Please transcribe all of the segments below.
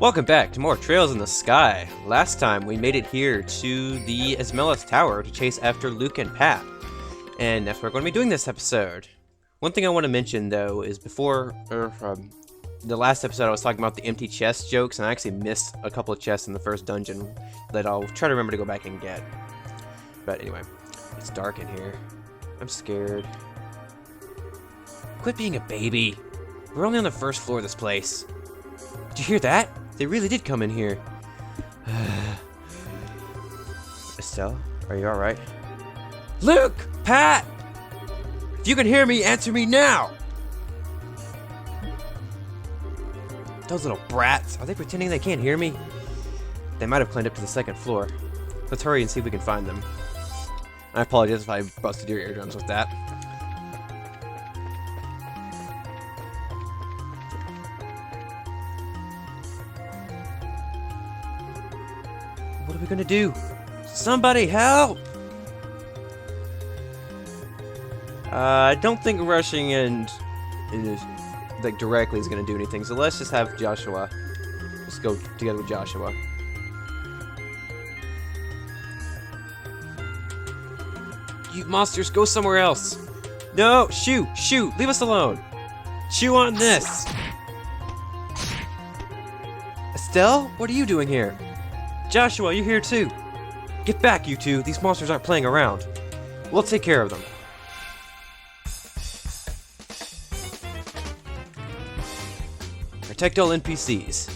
Welcome back to more Trails in the Sky. Last time we made it here to the Esmelis Tower to chase after Luke and Pat. And that's what we're going to be doing this episode. One thing I want to mention though is before, the last episode I was talking about the empty chest jokes, and I actually missed a couple of chests in the first dungeon that I'll try to remember to go back and get. But anyway, it's dark in here. I'm scared. Quit being a baby. We're only on the first floor of this place. Did you hear that? They really did come in here. Estelle, are you alright? Luke! Pat! If you can hear me, answer me now! Those little brats, are they pretending they can't hear me? They might have climbed up to the second floor. Let's hurry and see if we can find them. I apologize if I busted your eardrums with that. What are we gonna do? Somebody help! I don't think rushing in like directly is gonna do anything, so let's just have Joshua. Let's go together with Joshua. You monsters, go somewhere else! No! Shoo! Shoot! Leave us alone! Chew on this! Estelle? What are you doing here? Joshua, you're here too! Get back, you two! These monsters aren't playing around. We'll take care of them. Protect all NPCs.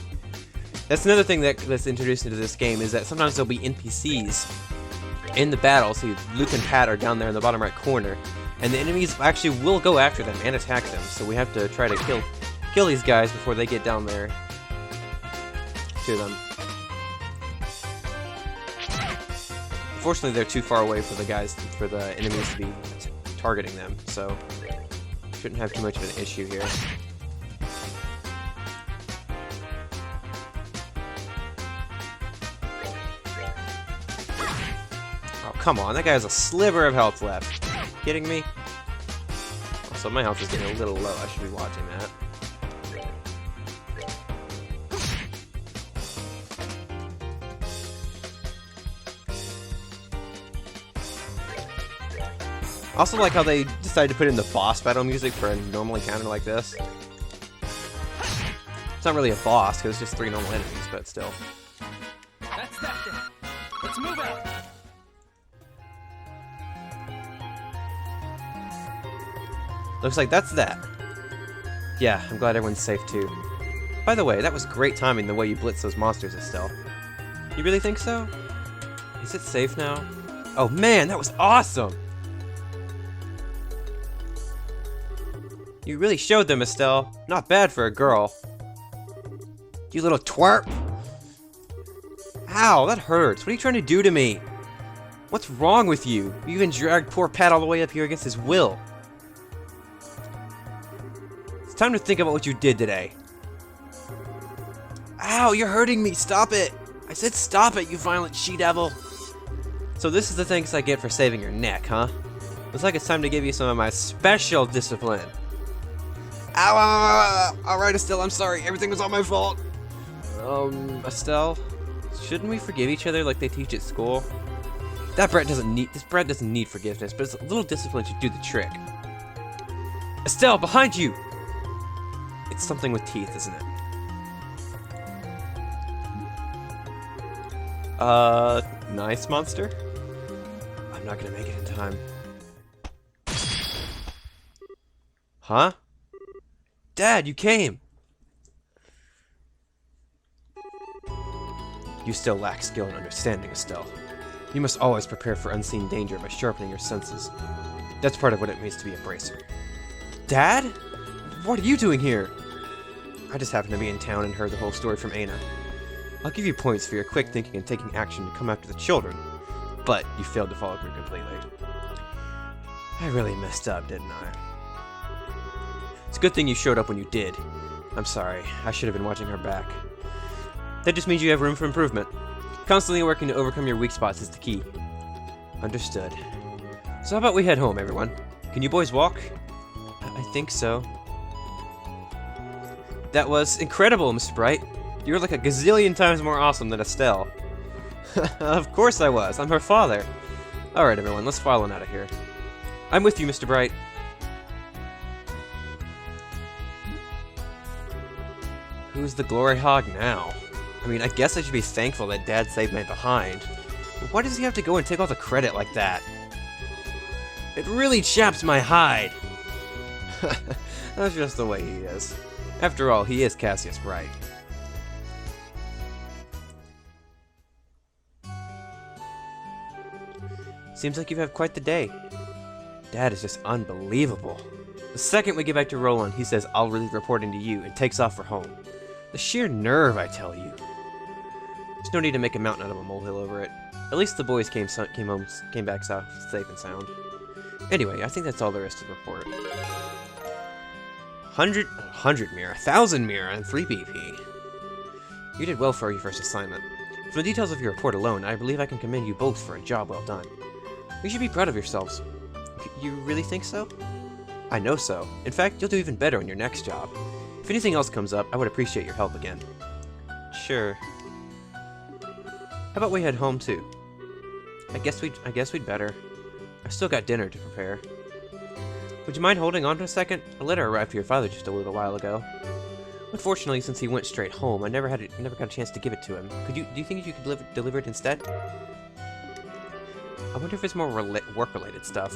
That's another thing that's introduced into this game, is that sometimes there'll be NPCs in the battle. So Luke and Pat are down there in the bottom right corner, and the enemies actually will go after them and attack them. So we have to try to kill these guys before they get down there to them. Unfortunately, they're too far away for the enemies to be targeting them, so shouldn't have too much of an issue here. Oh, come on, that guy has a sliver of health left. Kidding me? Also, my health is getting a little low. I should be watching that. I also like how they decided to put in the boss battle music for a normal encounter like this. It's not really a boss, because it's just 3 normal enemies, but still. That's that thing. Let's move out. Looks like that's that. Yeah, I'm glad everyone's safe too. By the way, that was great timing the way you blitzed those monsters, Estelle. You really think so? Is it safe now? Oh man, that was awesome! You really showed them, Estelle. Not bad for a girl. You little twerp! Ow, that hurts. What are you trying to do to me? What's wrong with you? You even dragged poor Pat all the way up here against his will. It's time to think about what you did today. Ow, you're hurting me. Stop it. I said stop it, you violent she-devil. So this is the thanks I get for saving your neck, huh? Looks like it's time to give you some of my special discipline. Ow, ow, ow, ow. Alright, Estelle, I'm sorry. Everything was all my fault. Estelle, shouldn't we forgive each other like they teach at school? This brat doesn't need forgiveness, but a little discipline should do the trick. Estelle, behind you! It's something with teeth, isn't it? Nice monster? I'm not gonna make it in time. Huh? Dad, you came! You still lack skill and understanding, Estelle. You must always prepare for unseen danger by sharpening your senses. That's part of what it means to be a bracer. Dad? What are you doing here? I just happened to be in town and heard the whole story from Aina. I'll give you points for your quick thinking and taking action to come after the children, but you failed to follow through completely. I really messed up, didn't I? It's a good thing you showed up when you did. I'm sorry, I should have been watching her back. That just means you have room for improvement. Constantly working to overcome your weak spots is the key. Understood. So how about we head home, everyone? Can you boys walk? I think so. That was incredible, Mr. Bright. You were like a gazillion times more awesome than Estelle. Of course I was. I'm her father. Alright, everyone, let's follow on out of here. I'm with you, Mr. Bright. Who's the glory hog now? I mean, I guess I should be thankful that Dad saved my behind. But why does he have to go and take all the credit like that? It really chaps my hide. That's just the way he is. After all, he is Cassius Bright. Seems like you've had quite the day. Dad is just unbelievable. The second we get back to Roland, he says, "I'll really be reporting to you," and takes off for home. The sheer nerve, I tell you. There's no need to make a mountain out of a molehill over it. At least the boys came back safe and sound. Anyway, I think that's all there is to the report. 100 mirror, 1,000 mirror, and 3 BP. You did well for your first assignment. From the details of your report alone, I believe I can commend you both for a job well done. You should be proud of yourselves. You really think so? I know so. In fact, you'll do even better on your next job. If anything else comes up, I would appreciate your help again. Sure. How about we head home too? I guess we'd better. I've still got dinner to prepare. Would you mind holding on for a second? A letter arrived for your father just a little while ago. Unfortunately, since he went straight home, I never got a chance to give it to him. Do you think you could deliver it instead? I wonder if it's more work-related stuff.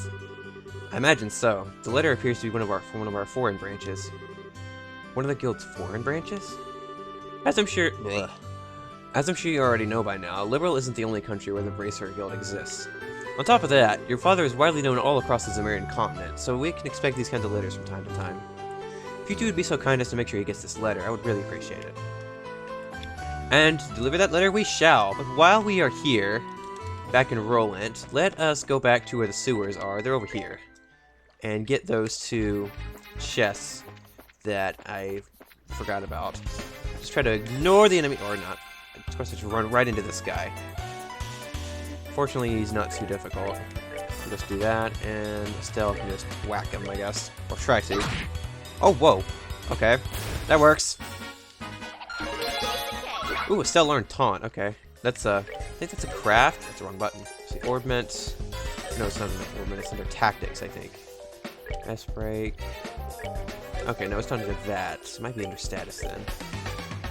I imagine so. The letter appears to be from one of our foreign branches. One of the guild's foreign branches? As I'm sure you already know by now, Liberal isn't the only country where the Bracer Guild exists. On top of that, your father is widely known all across the Zemarian continent, so we can expect these kinds of letters from time to time. If you two would be so kind as to make sure he gets this letter, I would really appreciate it. And deliver that letter we shall, but while we are here, back in Roland, let us go back to where the sewers are. They're over here. And get those 2 chests that I forgot about. Just try to ignore the enemy, or not. Of course, I should run right into this guy. Fortunately, he's not too difficult. We'll just do that, and Estelle can just whack him, I guess. Or try to. Oh, whoa. Okay. That works. Ooh, Estelle learned Taunt. Okay. That's I think that's a craft. That's the wrong button. See, Orbment. No, it's not under Orbment. It's under Tactics, I think. Ice Break. Okay, no, it's not under that. It might be under Status then.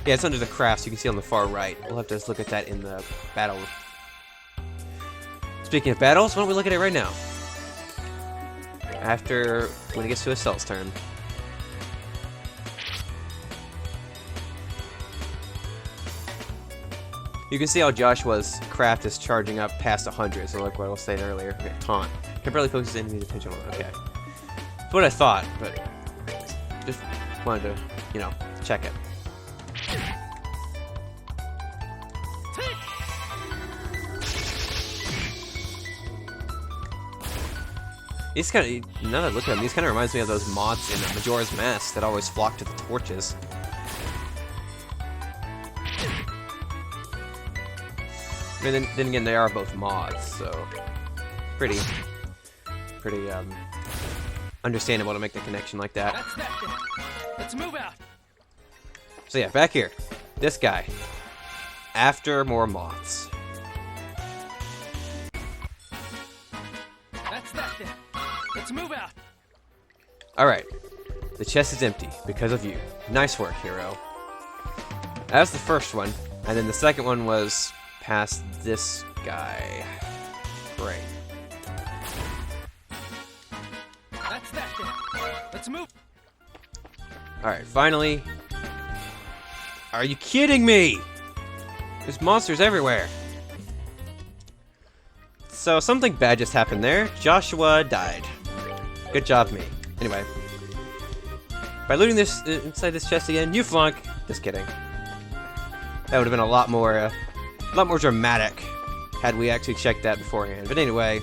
Yeah, it's under the crafts. You can see on the far right. We'll have to just look at that in the battle. Speaking of battles, why don't we look at it right now? After when it gets to Estelle's turn. You can see how Joshua's craft is charging up past 100, so like what I was saying earlier. Okay, Taunt. Can barely focus his enemy's attention on it. Okay. That's what I thought, but just wanted to, you know, check it. He's kind of, now that I look at him, he's kind of reminds me of those mods in Majora's Mask that always flock to the torches. I mean, then again, they are both mods, so pretty understandable to make the connection like that. That's that then. Let's move out. So yeah, back here, this guy. After more moths. That's that then. Let's move out. Alright. The chest is empty because of you. Nice work, hero. That was the first one. And then the second one was past this guy. Great. That's that then. Let's move. Alright, finally. Are you kidding me? There's monsters everywhere. So something bad just happened there. Joshua died. Good job, me. Anyway. By looting this inside this chest again, you flunk. Just kidding. That would have been a lot more dramatic had we actually checked that beforehand. But anyway,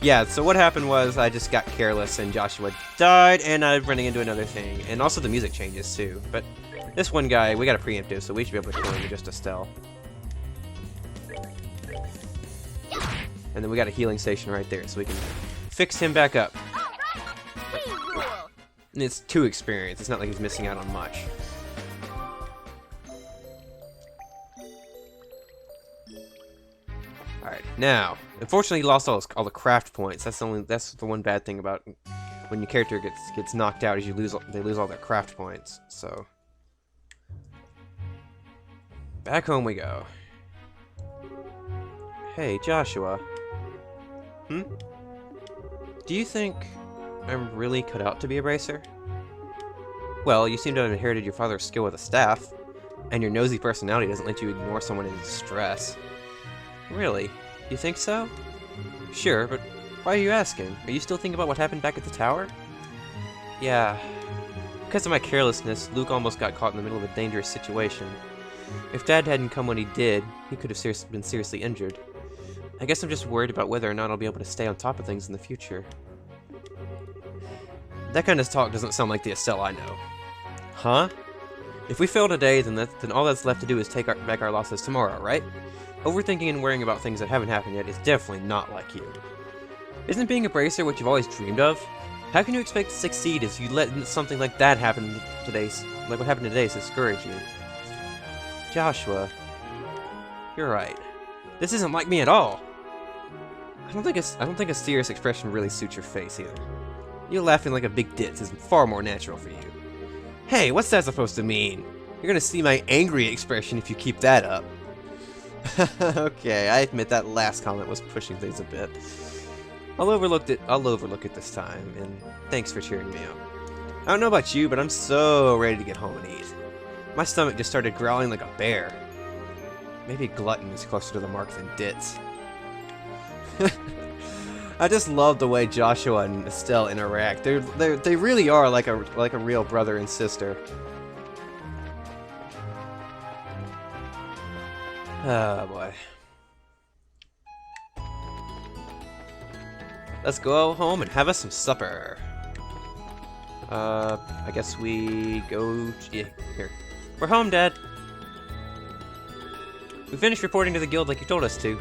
yeah, so what happened was I just got careless and Joshua died and I'm running into another thing. And also the music changes too. But this one guy, we got a preemptive, so we should be able to kill him with just Estelle. And then we got a healing station right there, so we can fix him back up. And it's 2 experience. It's not like he's missing out on much. Alright, now, unfortunately, he lost all the craft points. That's the one bad thing about when your character gets knocked out, is they lose all their craft points. So, back home we go. Hey, Joshua. Do you think I'm really cut out to be a bracer? Well, you seem to have inherited your father's skill with a staff, and your nosy personality doesn't let you ignore someone in distress. Really? You think so? Sure, but why are you asking? Are you still thinking about what happened back at the tower? Yeah. Because of my carelessness, Luke almost got caught in the middle of a dangerous situation. If Dad hadn't come when he did, he could have been seriously injured. I guess I'm just worried about whether or not I'll be able to stay on top of things in the future. That kind of talk doesn't sound like the Estelle I know. Huh? If we fail today, then all that's left to do is take back our losses tomorrow, right? Overthinking and worrying about things that haven't happened yet is definitely not like you. Isn't being a bracer what you've always dreamed of? How can you expect to succeed if you let something like that happen today, like what happened today, discourage you? Joshua, you're right. This isn't like me at all. I don't think a serious expression really suits your face either. You laughing like a big ditz is far more natural for you. Hey, what's that supposed to mean? You're gonna see my angry expression if you keep that up. Okay, I admit that last comment was pushing things a bit. I'll overlook it this time, and thanks for cheering me up. I don't know about you, but I'm so ready to get home and eat. My stomach just started growling like a bear. Maybe glutton is closer to the mark than ditz. I just love the way Joshua and Estelle interact. They really are like a real brother and sister. Oh boy. Let's go home and have us some supper. I guess we go... Yeah, here. We're home, Dad. We finished reporting to the guild like you told us to.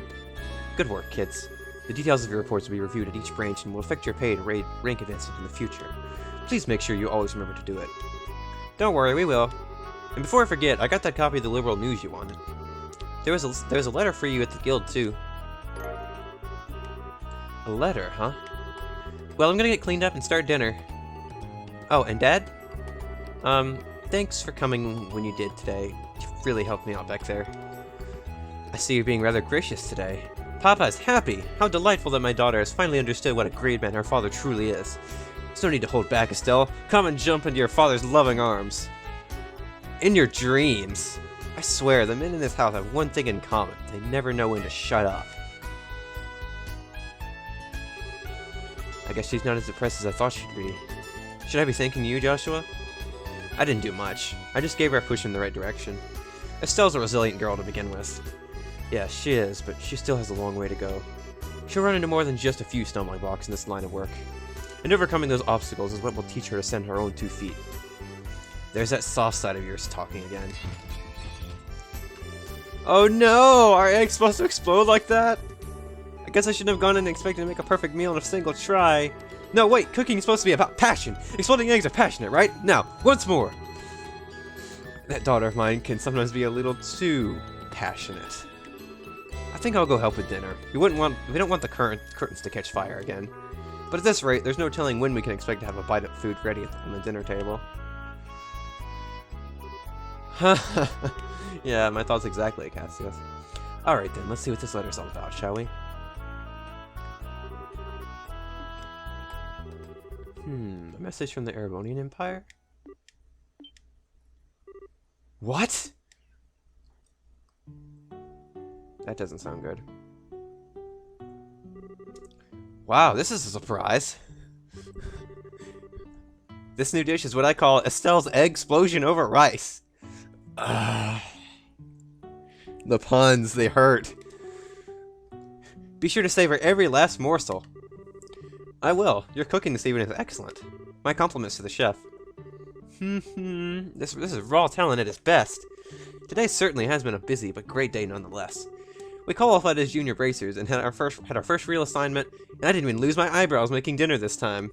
Good work, kids. The details of your reports will be reviewed at each branch and will affect your pay and rank advancement in the future. Please make sure you always remember to do it. Don't worry, we will. And before I forget, I got that copy of the Liberal News you wanted. There was a letter for you at the guild, too. A letter, huh? Well, I'm gonna get cleaned up and start dinner. Oh, and Dad? Thanks for coming when you did today. You really helped me out back there. I see you're being rather gracious today. Papa is happy! How delightful that my daughter has finally understood what a great man her father truly is. There's no need to hold back, Estelle. Come and jump into your father's loving arms. In your dreams. I swear, the men in this house have one thing in common. They never know when to shut up. I guess she's not as depressed as I thought she'd be. Should I be thanking you, Joshua? I didn't do much. I just gave her a push in the right direction. Estelle's a resilient girl to begin with. Yeah, she is, but she still has a long way to go. She'll run into more than just a few stumbling blocks in this line of work. And overcoming those obstacles is what will teach her to stand her own 2 feet. There's that soft side of yours talking again. Oh no! Are eggs supposed to explode like that? I guess I shouldn't have gone in expecting to make a perfect meal in a single try. No, wait! Cooking is supposed to be about passion! Exploding eggs are passionate, right? Now, once more! That daughter of mine can sometimes be a little too passionate. I think I'll go help with dinner. We don't want the curtains to catch fire again. But at this rate, there's no telling when we can expect to have a bite of food ready on the dinner table. Yeah, my thoughts exactly, Cassius. Alright then, let's see what this letter's all about, shall we? A message from the Erebonian Empire? What? That doesn't sound good. Wow, this is a surprise. This new dish is what I call Estelle's Egg-Splosion over rice. The puns, they hurt. Be sure to savor every last morsel. I will. Your cooking this evening is excellent. My compliments to the chef. This is raw talent at its best. Today certainly has been a busy but great day nonetheless. We qualified as junior bracers and had our first real assignment, and I didn't even lose my eyebrows making dinner this time.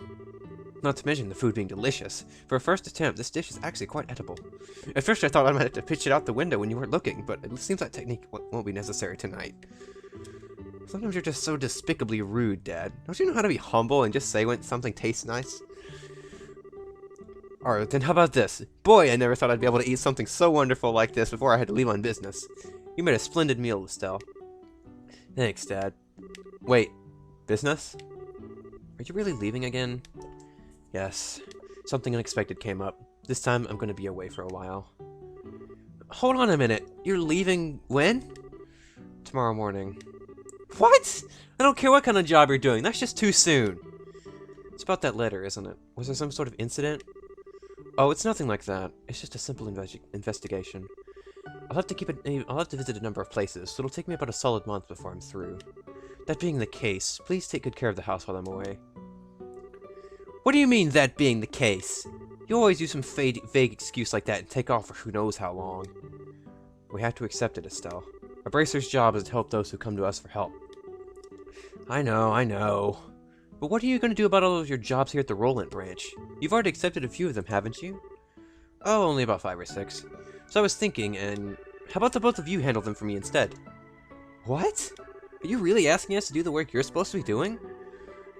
Not to mention the food being delicious. For a first attempt, this dish is actually quite edible. At first I thought I might have to pitch it out the window when you weren't looking, but it seems that technique won't be necessary tonight. Sometimes you're just so despicably rude, Dad. Don't you know how to be humble and just say when something tastes nice? Alright, then how about this? Boy, I never thought I'd be able to eat something so wonderful like this before I had to leave on business. You made a splendid meal, Estelle. Thanks, Dad. Wait, business? Are you really leaving again? Yes. Something unexpected came up. This time, I'm going to be away for a while. Hold on a minute. You're leaving when? Tomorrow morning. What? I don't care what kind of job you're doing. That's just too soon. It's about that letter, isn't it? Was there some sort of incident? Oh, it's nothing like that. It's just a simple investigation. I'll have to visit a number of places, so it'll take me about a solid month before I'm through. That being the case, please take good care of the house while I'm away. What do you mean, that being the case? You always use some vague excuse like that and take off for who knows how long. We have to accept it, Estelle. A bracer's job is to help those who come to us for help. I know. But what are you going to do about all of your jobs here at the Roland branch? You've already accepted a few of them, haven't you? Oh, only about 5 or 6. So I was thinking, and how about the both of you handle them for me instead? What? Are you really asking us to do the work you're supposed to be doing?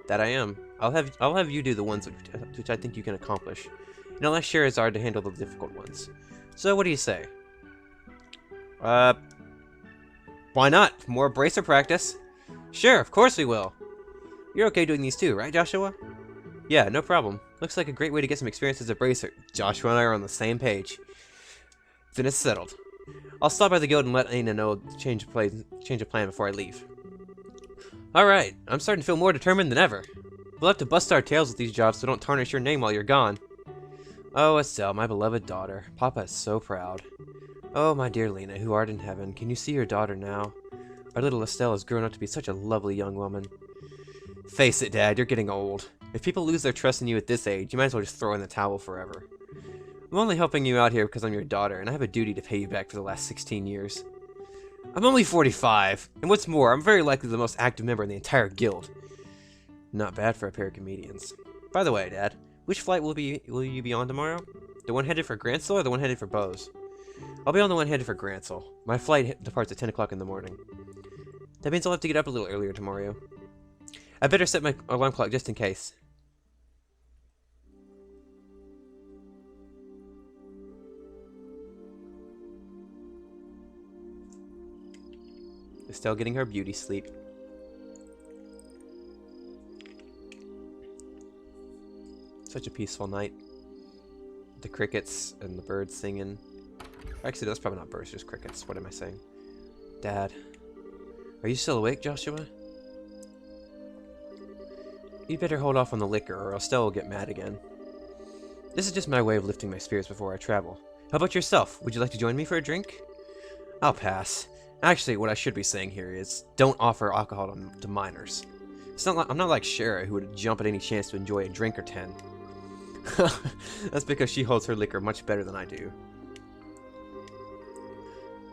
That I am. I'll have you do the ones which I think you can accomplish, and I'll ask Sherazard to handle the difficult ones. So what do you say? Why not? More bracer practice. Sure, of course we will. You're okay doing these too, right, Joshua? Yeah, no problem. Looks like a great way to get some experience as a bracer. Joshua and I are on the same page. Then it's settled. I'll stop by the guild and let Aina know to change of plan before I leave. Alright, I'm starting to feel more determined than ever. We'll have to bust our tails with these jobs so don't tarnish your name while you're gone. Oh, Estelle, my beloved daughter. Papa is so proud. Oh, my dear Lena, who art in heaven, can you see your daughter now? Our little Estelle has grown up to be such a lovely young woman. Face it, Dad, you're getting old. If people lose their trust in you at this age, you might as well just throw in the towel forever. I'm only helping you out here because I'm your daughter, and I have a duty to pay you back for the last 16 years. I'm only 45, and what's more, I'm very likely the most active member in the entire guild. Not bad for a pair of comedians. By the way, Dad, which flight will you be on tomorrow? The one headed for Gransel or the one headed for Bose? I'll be on the one headed for Gransel. My flight departs at 10 o'clock in the morning. That means I'll have to get up a little earlier tomorrow. I better set my alarm clock just in case. Estelle getting her beauty sleep. Such a peaceful night. The crickets and the birds singing. Actually, that's probably not birds, just crickets. What am I saying? Dad. Are you still awake, Joshua? You'd better hold off on the liquor, or Estelle will get mad again. This is just my way of lifting my spirits before I travel. How about yourself? Would you like to join me for a drink? I'll pass. Actually, what I should be saying here is, don't offer alcohol to minors. I'm not like Shara, who would jump at any chance to enjoy a drink or 10. That's because she holds her liquor much better than I do.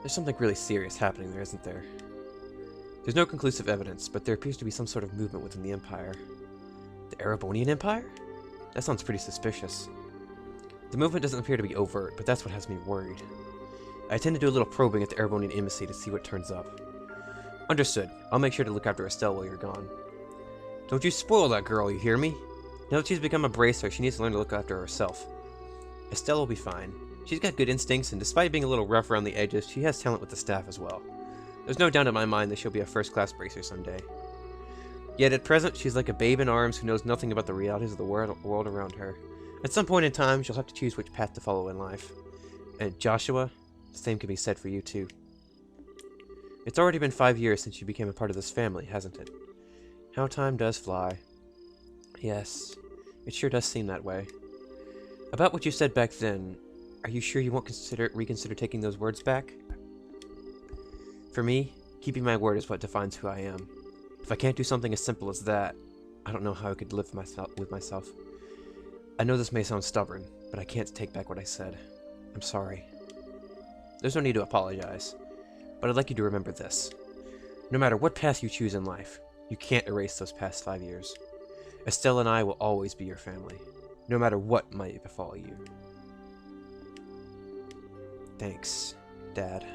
There's something really serious happening there, isn't there? There's no conclusive evidence, but there appears to be some sort of movement within the Empire. The Erebonian Empire? That sounds pretty suspicious. The movement doesn't appear to be overt, but that's what has me worried. I intend to do a little probing at the Erebonian Embassy to see what turns up. Understood. I'll make sure to look after Estelle while you're gone. Don't you spoil that girl, you hear me? Now that she's become a bracer, she needs to learn to look after herself. Estelle will be fine. She's got good instincts, and despite being a little rough around the edges, she has talent with the staff as well. There's no doubt in my mind that she'll be a first-class bracer someday. Yet at present, she's like a babe in arms who knows nothing about the realities of the world around her. At some point in time, she'll have to choose which path to follow in life. And Joshua, the same can be said for you too. It's already been 5 years since you became a part of this family, hasn't it? How time does fly. Yes, it sure does seem that way. About what you said back then, are you sure you won't reconsider taking those words back? For me, keeping my word is what defines who I am. If I can't do something as simple as that, I don't know how I could live with myself. I know this may sound stubborn, but I can't take back what I said. I'm sorry. There's no need to apologize, but I'd like you to remember this. No matter what path you choose in life, you can't erase those past 5 years. Estelle and I will always be your family, no matter what might befall you. Thanks, Dad.